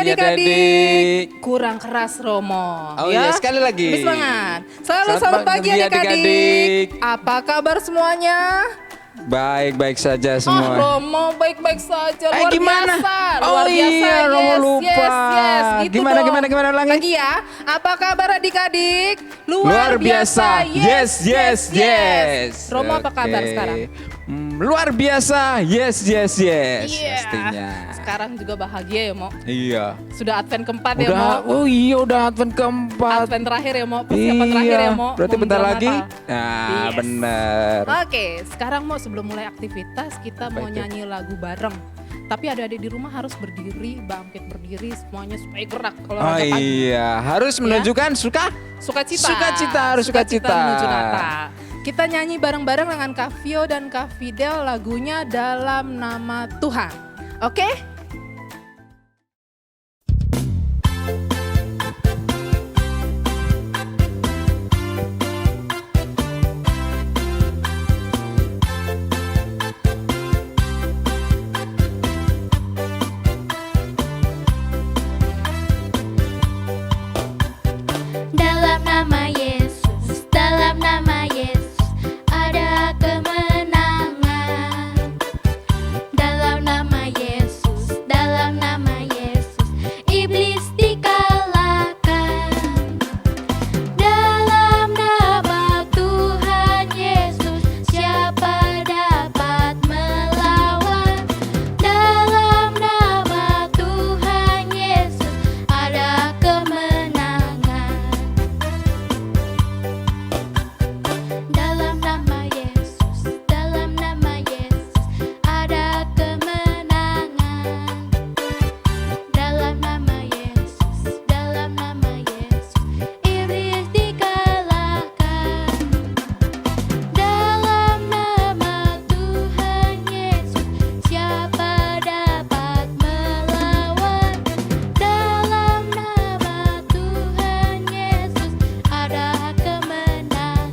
adik-adik. Kurang keras Romo. Oh iya, sekali lagi. Lebih semangat. Selamat pagi adik-adik. Apa kabar semuanya? Baik-baik saja semua. Romo baik-baik saja. Luar gimana? biasa. Oh Luar biasa. iya, Romo lupa. Yes. Gitu Gimana, dong. gimana ulangi? Lagi ya. Apa kabar adik-adik? Luar biasa. Yes. Romo apa kabar sekarang? Luar biasa. Yes. Iya. Pastinya. Sekarang juga bahagia ya Mo. Iya. Sudah Advent keempat ya Mo. Oh iya, udah Advent keempat. Advent terakhir ya Mo. Persiapan terakhir ya Mo. Berarti bentar Menjelang lagi. Natal. Nah, Yes. bener. Oke, sekarang Mo sebelum mulai aktivitas kita mau itu? nyanyi lagu bareng. Tapi adik-adik di rumah harus berdiri, bangkit berdiri semuanya supaya gerak kalau Oh ada pagi. iya, harus menunjukkan Sukacita. harus sukacita. menuju Natal. Kita nyanyi bareng-bareng dengan Kak Vio dan Kak Fidel lagunya Dalam Nama Tuhan. Oke? Dalam nama Yesus, ada kemenangan. Dalam nama Yesus, iblis dikalahkan. Dalam nama Tuhan Yesus, siapa dapat melawan? Dalam nama Tuhan Yesus, ada kemenangan. Dalam nama Yesus, ada kemenangan. Dalam nama Yesus, iblis dikalahkan. Dalam nama Tuhan Yesus, siapa dapat melawan? Dalam nama Tuhan Yesus, ada kemenangan.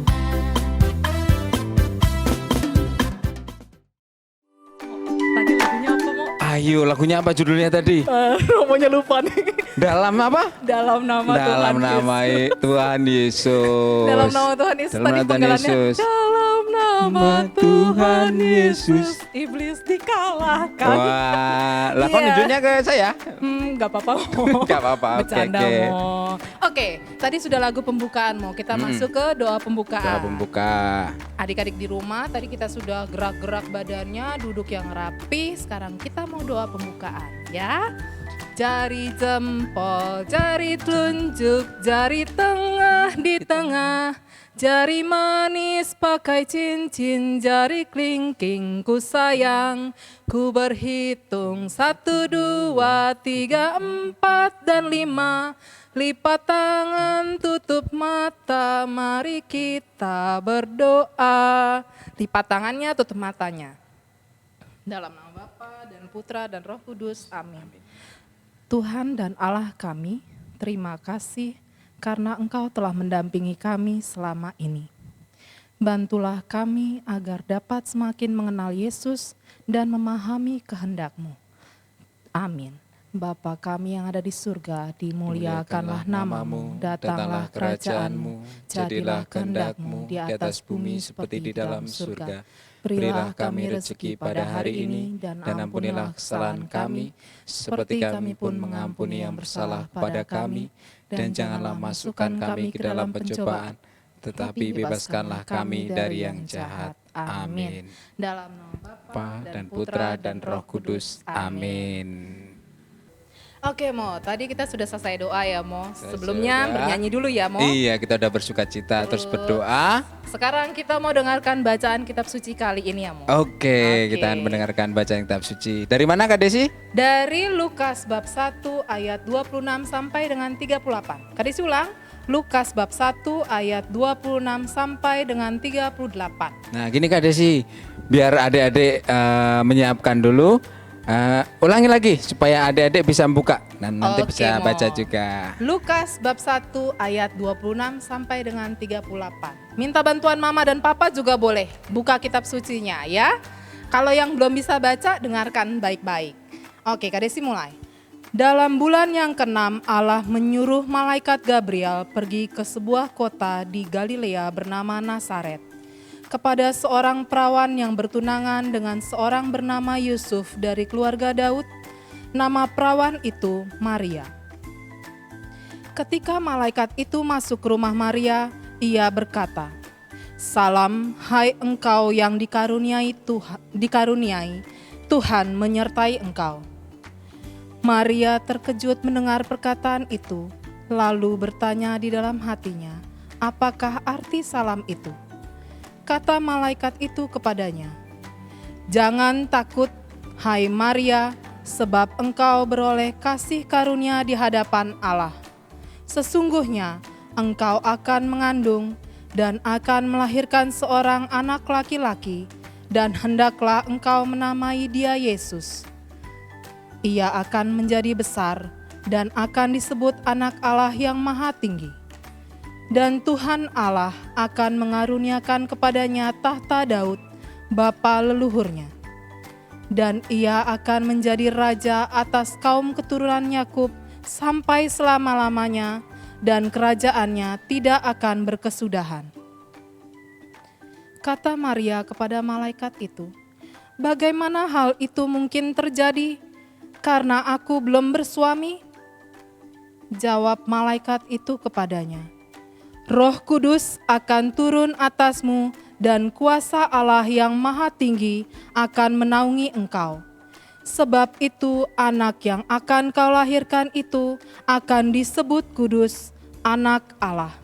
Tadi lagunya apa Mo? Ayo, lagunya apa judulnya tadi? Romonya lupa nih. Dalam apa? Dalam nama Dalam Tuhan nama Yesus. Tuhan Yesus. Dalam nama Tuhan Yesus Dalam tadi nama Tuhan panggilannya. Yesus. Dalam nama Tuhan Yesus, iblis dikalahkan. Wah, lah kok Iya. nunjuknya ke saya? Gak apa-apa Mo. Gak apa-apa, oke, Bercanda oke. Mo. Oke, tadi sudah lagu pembukaan Mo. Kita masuk ke doa pembukaan. Doa pembuka. Adik-adik di rumah, tadi kita sudah gerak-gerak badannya, duduk yang rapi. Sekarang kita mau doa pembukaan ya. Jari jempol, jari telunjuk, jari tengah di tengah. Jari manis pakai cincin, jari kelingking ku sayang. Ku berhitung 1, 2, 3, 4, dan 5. Lipat tangan, tutup mata, mari kita berdoa. Lipat tangannya, tutup matanya. Dalam nama Bapa dan Putra dan Roh Kudus, amin. Tuhan dan Allah kami, terima kasih karena Engkau telah mendampingi kami selama ini. Bantulah kami agar dapat semakin mengenal Yesus dan memahami kehendak-Mu. Amin. Bapa kami yang ada di surga, dimuliakanlah namamu, datanglah kerajaan-Mu, jadilah kehendak-Mu di atas bumi seperti di dalam surga. Berilah kami rezeki pada hari ini dan ampunilah kesalahan kami, seperti kami pun mengampuni yang bersalah pada kami. Dan janganlah masukkan kami ke dalam pencobaan, tetapi bebaskanlah kami dari yang jahat. Amin. Dalam nama Bapa dan Putra dan Roh Kudus. Amin. Oke Mo, tadi kita sudah selesai doa ya Mo. Sudah. Sebelumnya bernyanyi dulu ya Mo. Iya, kita udah bersuka cita terus berdoa. Sekarang kita mau dengarkan bacaan kitab suci kali ini ya Mo. Oke, kita akan mendengarkan bacaan kitab suci. Dari mana Kak Desi? Dari Lukas bab 1 ayat 26 sampai dengan 38. Kak Desi ulang. Lukas bab 1 ayat 26 sampai dengan 38. Nah gini Kak Desi, biar adik-adik menyiapkan dulu. Ulangi lagi supaya adik-adik bisa buka dan nanti Oke, bisa Mo. baca juga. Lukas bab 1 ayat 26 sampai dengan 38. Minta bantuan mama dan papa juga boleh. Buka kitab sucinya ya. Kalau yang belum bisa baca dengarkan baik-baik. Oke, Kak Desi mulai. Dalam bulan yang ke-6, Allah menyuruh malaikat Gabriel pergi ke sebuah kota di Galilea bernama Nazaret, kepada seorang perawan yang bertunangan dengan seorang bernama Yusuf dari keluarga Daud. Nama perawan itu Maria. Ketika malaikat itu masuk ke rumah Maria, ia berkata, "Salam, hai engkau yang dikaruniai Tuhan menyertai engkau." Maria terkejut mendengar perkataan itu, lalu bertanya di dalam hatinya, apakah arti salam itu? Kata malaikat itu kepadanya, "Jangan takut, hai Maria, sebab engkau beroleh kasih karunia di hadapan Allah. Sesungguhnya engkau akan mengandung dan akan melahirkan seorang anak laki-laki, dan hendaklah engkau menamai dia Yesus. Ia akan menjadi besar dan akan disebut Anak Allah yang Maha Tinggi. Dan Tuhan Allah akan mengaruniakan kepadanya tahta Daud, bapa leluhurnya. Dan ia akan menjadi raja atas kaum keturunan Yakub sampai selama-lamanya, dan kerajaannya tidak akan berkesudahan." Kata Maria kepada malaikat itu, "Bagaimana hal itu mungkin terjadi? Karena aku belum bersuami." Jawab malaikat itu kepadanya, "Roh Kudus akan turun atasmu dan kuasa Allah yang Maha Tinggi akan menaungi engkau. Sebab itu anak yang akan kau lahirkan itu akan disebut kudus, Anak Allah.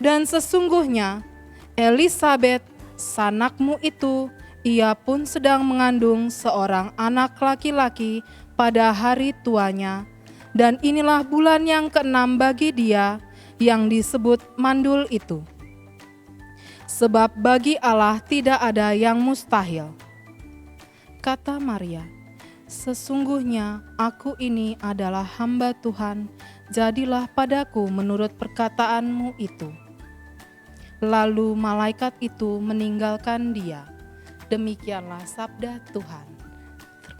Dan sesungguhnya Elisabet, sanakmu itu, ia pun sedang mengandung seorang anak laki-laki pada hari tuanya, dan inilah bulan yang ke-6 bagi dia yang disebut mandul itu. Sebab bagi Allah tidak ada yang mustahil." Kata Maria, "Sesungguhnya aku ini adalah hamba Tuhan, jadilah padaku menurut perkataanmu itu." Lalu malaikat itu meninggalkan dia. Demikianlah sabda Tuhan.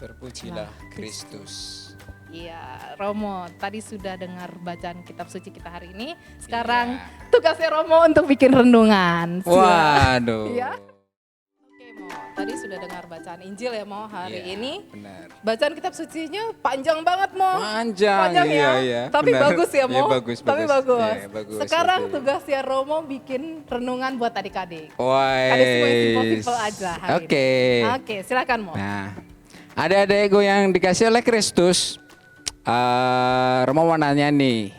Terpujilah Kristus. Iya, Romo, tadi sudah dengar bacaan kitab suci kita hari ini. Sekarang tugasnya Romo untuk bikin renungan. Waduh. Iya. Oke, Mo. Tadi sudah dengar bacaan Injil ya, Mo, hari Iya, ini. Benar. Bacaan kitab sucinya panjang banget, Mo. Panjang ya. iya, Tapi benar. bagus ya, Mo. Iya, bagus, Tapi bagus. bagus. Iya, bagus. Sekarang Oke. tugasnya Romo bikin renungan buat adik-adik. Wais. Ada semua yang simpel-simpel aja hari Oke. ini. Oke, silakan, Mo. Nah, adik-adikku yang dikasih oleh Kristus, Romo mau nanya nih,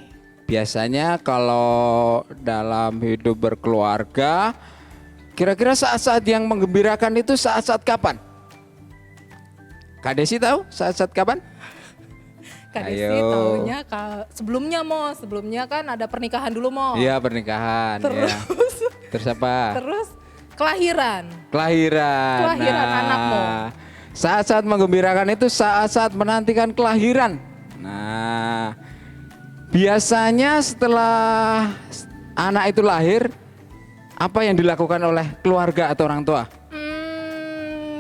biasanya kalau dalam hidup berkeluarga, kira-kira saat-saat yang menggembirakan itu saat-saat kapan? Kak Desi tahu saat-saat kapan? Kak Desi Ayo. taunya sebelumnya, Mo. Sebelumnya kan ada pernikahan dulu, Mo. Iya, pernikahan. Terus, Ya. Terus apa? terus kelahiran. Kelahiran. Kelahiran anakmu. Saat-saat menggembirakan itu saat-saat menantikan kelahiran. Nah, biasanya setelah anak itu lahir, apa yang dilakukan oleh keluarga atau orang tua?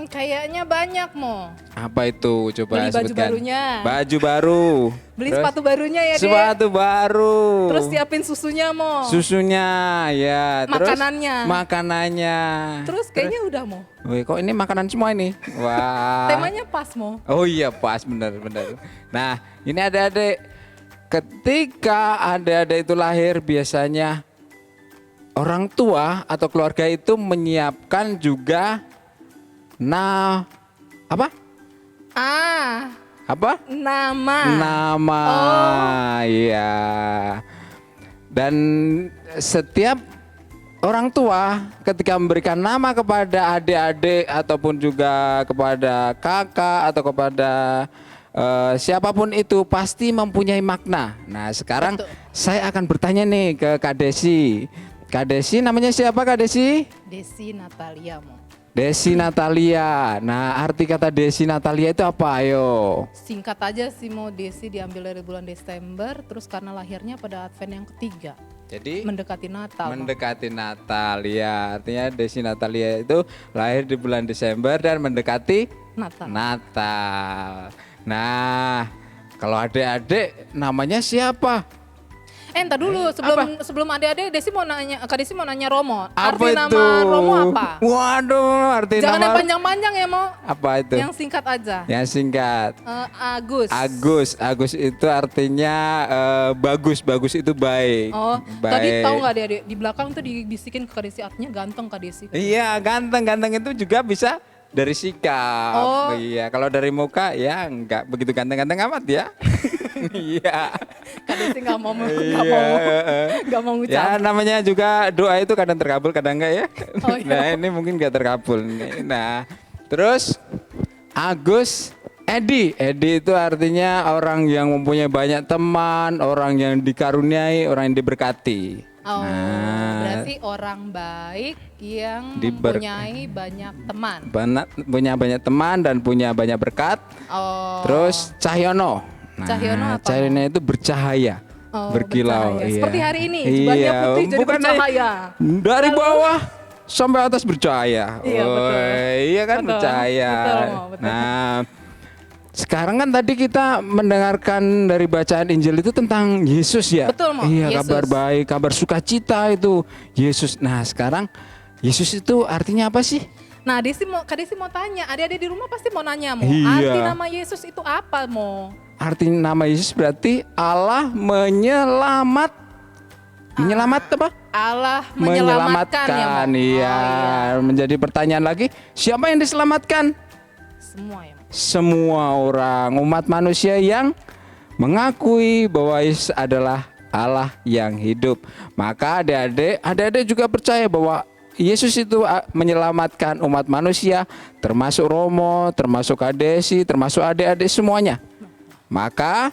Kayaknya banyak, Mo. Apa itu? Coba Beli baju sebutkan. barunya. Baju baru. Beli Terus sepatu barunya ya, Dek. sepatu baru. Terus siapin susunya, Mo. Susunya, ya. Terus Makanannya. makanannya. Terus kayaknya udah, Mo. Wih, kok ini makanan semua ini? Wah. Temanya pas, Mo. Oh iya, pas, benar-benar. Nah, ini adik-adik, ketika adik-adik itu lahir, biasanya orang tua atau keluarga itu menyiapkan juga apa? Nama. Nama. Iya. Dan setiap orang tua ketika memberikan nama kepada adik-adik ataupun juga kepada kakak atau kepada siapapun itu pasti mempunyai makna. Nah, sekarang Betul. saya akan bertanya nih ke Kak Desi. Kak Desi, namanya siapa Kak Desi? Desi Natalia, Mo. Desi Natalia. Nah, arti kata Desi Natalia itu apa? Ayo. Singkat aja sih, Mo. Desi diambil dari bulan Desember, terus karena lahirnya pada Advent yang ketiga. Jadi Mendekati Natal. Mo. mendekati Natal, ya. Artinya Desi Natalia itu lahir di bulan Desember dan mendekati Natal. Natal. Nah, Kalau adik-adik namanya siapa? Entar dulu sebelum adik-adik Kak Desi mau nanya Romo. Apa Arti itu? nama Romo apa? Waduh, arti Jangan yang nama panjang-panjang ya, Mo. apa itu? Yang singkat aja. Yang singkat. Agus. Agus itu artinya bagus. Bagus itu baik. Oh, Baik. tadi tahu nggak adik-adik di belakang tuh dibisikin ke Kak Desi artinya ganteng Kak Desi. Iya, ganteng itu juga bisa dari sikap. Oh. Iya, kalau dari muka ya enggak begitu ganteng-ganteng amat ya. Iya. Kak Desi nggak mau Iya. nggak mau ngucap. Ya namanya juga doa itu kadang terkabul kadang enggak ya. Oh, iya. Nah ini mungkin enggak terkabul nih. Nah terus Agus Edi itu artinya orang yang mempunyai banyak teman, orang yang dikaruniai, orang yang diberkati. Oh, Nah, berarti orang baik yang Diber- mempunyai banyak teman. punya banyak teman dan punya banyak berkat. Oh. Terus Cahyono. Cahyono apa? Cahyono itu bercahaya, Oh, berkilau. bercahaya. Iya. Seperti hari ini, jubahnya putih jadi bukan bercahaya. Dari bawah sampai atas bercahaya. Iya, betul. Iya kan Betul. bercahaya. Betul, Mo, betul. Nah, sekarang kan tadi kita mendengarkan dari bacaan Injil itu tentang Yesus ya. Betul, Mo, Iya, Yesus. kabar baik, kabar sukacita itu Yesus. Nah, sekarang Yesus itu artinya apa sih? Nah, Kak Desi mau tanya, adik-adik di rumah pasti mau nanya, Mo. Iya. Arti nama Yesus itu apa, Mo? Arti nama Yesus berarti Allah menyelamat. Menyelamat apa? Allah menyelamatkan ya, Mo. Iya. Oh, Menjadi pertanyaan lagi, siapa yang diselamatkan? Semua ya, Mo. Semua orang, umat manusia yang mengakui bahwa Yesus adalah Allah yang hidup. Maka adik-adik juga percaya bahwa Yesus itu menyelamatkan umat manusia, termasuk Romo, termasuk Kak Desi, termasuk adik-adik semuanya. Maka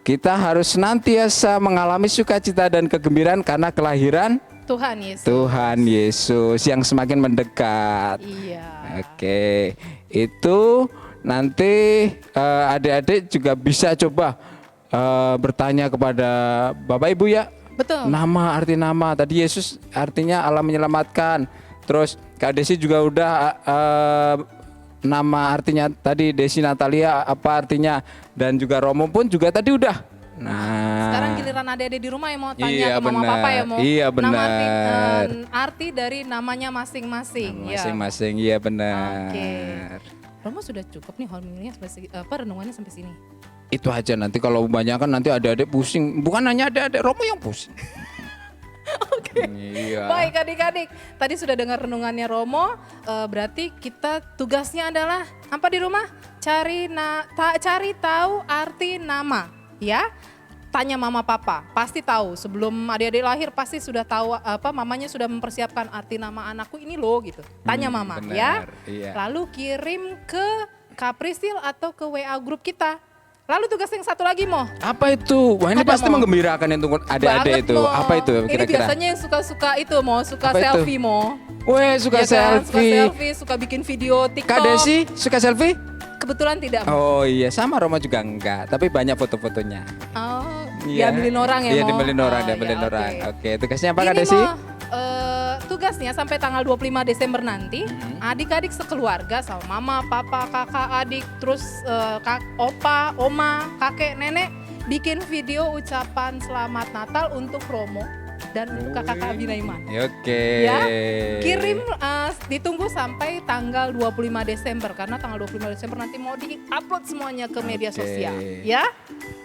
kita harus senantiasa mengalami sukacita dan kegembiraan karena kelahiran Tuhan Yesus yang semakin mendekat. Iya. Oke, itu nanti adik-adik juga bisa coba bertanya kepada Bapak Ibu ya. Betul. Arti nama tadi Yesus artinya Allah menyelamatkan. Terus Kak Desi juga udah nama artinya tadi Desi Natalia apa artinya dan juga Romo pun juga tadi udah. Nah, Sekarang giliran adik-adik di rumah yang mau tanya Iya, ke mama benar. papa ya, Mo. Iya, Nama benar. arti dari namanya masing-masing. Ya. masing-masing iya benar. Oke. Romo sudah cukup nih homilinya renungannya sampai sini. Itu aja nanti kalau banyak kan nanti adik-adik pusing. Bukan hanya adik-adik Romo yang pusing. Oke. Iya. Baik adik-adik, tadi sudah dengar renungannya Romo, berarti kita tugasnya adalah apa di rumah? Cari tahu arti nama, ya. Tanya mama papa, pasti tahu. Sebelum adik-adik lahir pasti sudah tahu mamanya sudah mempersiapkan arti nama anakku ini loh gitu. Tanya mama benar, ya. iya. Lalu kirim ke Kaprisil atau ke WA grup kita. Lalu tugas yang satu lagi, Mo. Apa itu? Wah ini Ada, pasti Mo. menggembirakan untuk adik-adik Banget, itu. Mo. Apa itu Ini kira-kira? biasanya yang suka-suka itu, Mo. Suka Apa itu? selfie, Mo. Weh suka Iya kan? Suka selfie. selfie, suka bikin video TikTok. Kak Desi suka selfie? Kebetulan tidak, Mo. Oh iya sama Romo juga enggak. Tapi banyak foto-fotonya. Oh, Iya. diambilin orang ya, Iya Mo? diambilin orang, Oh, diambilin ya, orang. oke. Oke, tugasnya apa Kak Ini, Desi? Mo, tugasnya sampai tanggal 25 Desember nanti, adik-adik sekeluarga sama mama, papa, kakak, adik, terus opa, oma, kakek, nenek bikin video ucapan selamat Natal untuk Romo dan untuk kakak Binaiman. Oke. Ya, kirim ditunggu sampai tanggal 25 Desember karena tanggal 25 Desember nanti mau di-upload semuanya ke media Oke. sosial, ya.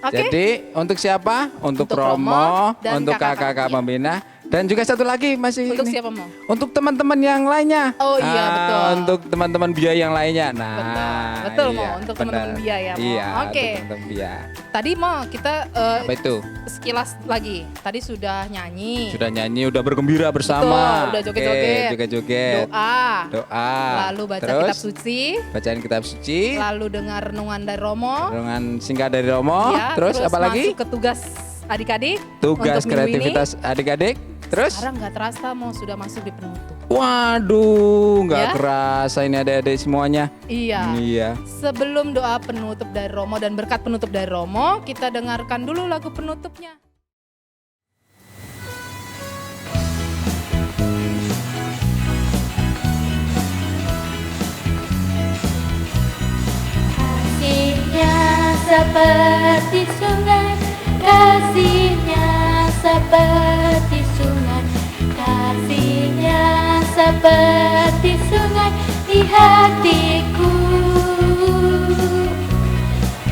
Oke. Jadi untuk siapa? Untuk Untuk Romo, Romo dan untuk kakak-kakak. kakak-kakak pembina, dan juga satu lagi masih Untuk ini. siapa, Mo? Untuk teman-teman yang lainnya. Oh iya, betul. Untuk teman-teman Bia yang lainnya. Nah, Betul, Mo. iya, Untuk benar. teman-teman Bia ya, Mo. Iya, Oke. untuk teman-teman Bia. Tadi mau kita Apa itu? sekilas lagi. Tadi sudah nyanyi. Sudah nyanyi, udah bergembira bersama. Betul, udah joget-joget. Oke, joget-joget. Doa. Lalu baca Terus, kitab suci. bacaan kitab suci. Lalu dengar renungan dari Romo. Renungan singkat dari Romo. Ya, terus apa lagi? Masuk ke tugas adik-adik. Tugas untuk minggu ini. kreativitas adik-adik. Terus? Sekarang nggak terasa mau sudah masuk di penutup. Waduh, nggak Ya. kerasa ini adik-adik semuanya. Iya. Iya. Sebelum doa penutup dari Romo dan berkat penutup dari Romo, kita dengarkan dulu lagu penutupnya. Kasihnya seperti sungai, kasih-Nya seperti sungai, kasih-Nya seperti sungai di hatiku,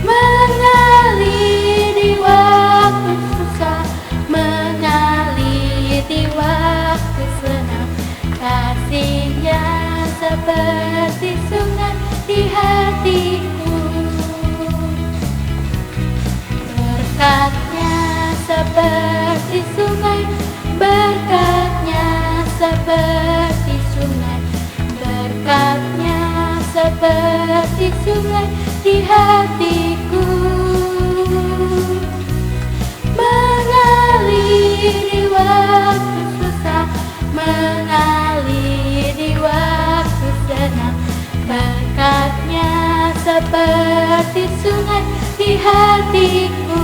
mengalir di waktu susah, mengalir di waktu senang, kasih-Nya seperti sungai di hatiku, berkat-Nya seperti sungai, berkat-Nya seperti sungai, berkat-Nya seperti sungai di hatiku, mengalir di waktu susah, mengalir di waktu senang, berkat-Nya seperti sungai di hatiku.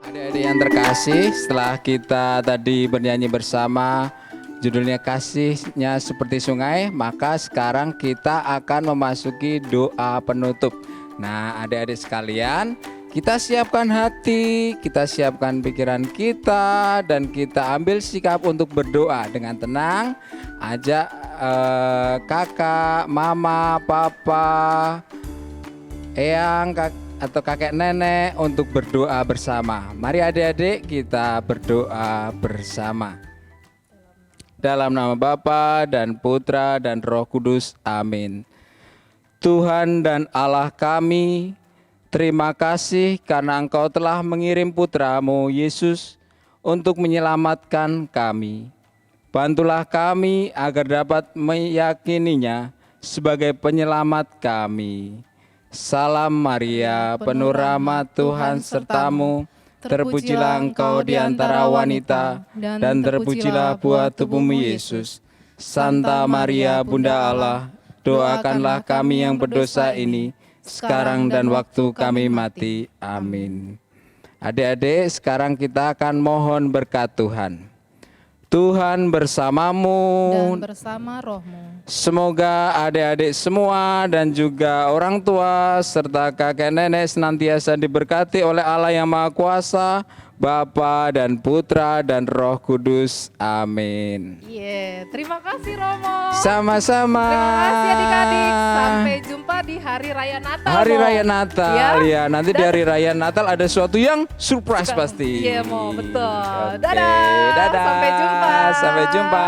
Adik-adik yang terkasih, setelah kita tadi bernyanyi bersama judulnya kasihnya seperti sungai, maka sekarang kita akan memasuki doa penutup. Nah, adik-adik sekalian, kita siapkan hati, kita siapkan pikiran kita, dan kita ambil sikap untuk berdoa dengan tenang. Ajak kakak, mama, papa, eyang, atau kakek nenek untuk berdoa bersama. Mari adik-adik kita berdoa bersama. Dalam nama Bapa dan Putra dan Roh Kudus, amin. Tuhan dan Allah kami, terima kasih karena Engkau telah mengirim Putra-Mu Yesus untuk menyelamatkan kami. Bantulah kami agar dapat meyakininya sebagai penyelamat kami. Salam Maria, penuh rahmat Tuhan sertamu, terpujilah engkau di antara wanita, dan terpujilah buah tubuhmu Yesus. Santa Maria, Bunda Allah, doakanlah kami yang berdosa ini, sekarang dan waktu kami mati. Amin. Adik-adik, sekarang kita akan mohon berkat Tuhan. Tuhan bersamamu Dan bersama rohmu. Semoga adik-adik semua dan juga orang tua serta kakek nenek senantiasa diberkati oleh Allah yang Maha Kuasa, Bapa dan Putra dan Roh Kudus. Amin. Terima kasih Romo. Sama-sama. Terima kasih adik-adik. Sampai jumpa di Hari Raya Natal. Hari Mo. Raya Natal ya. Nanti di Hari Raya Natal ada sesuatu yang surprise pasti. Iya Mo, betul. Oke, Dadah. dadah. Sampai jumpa. Sampai jumpa.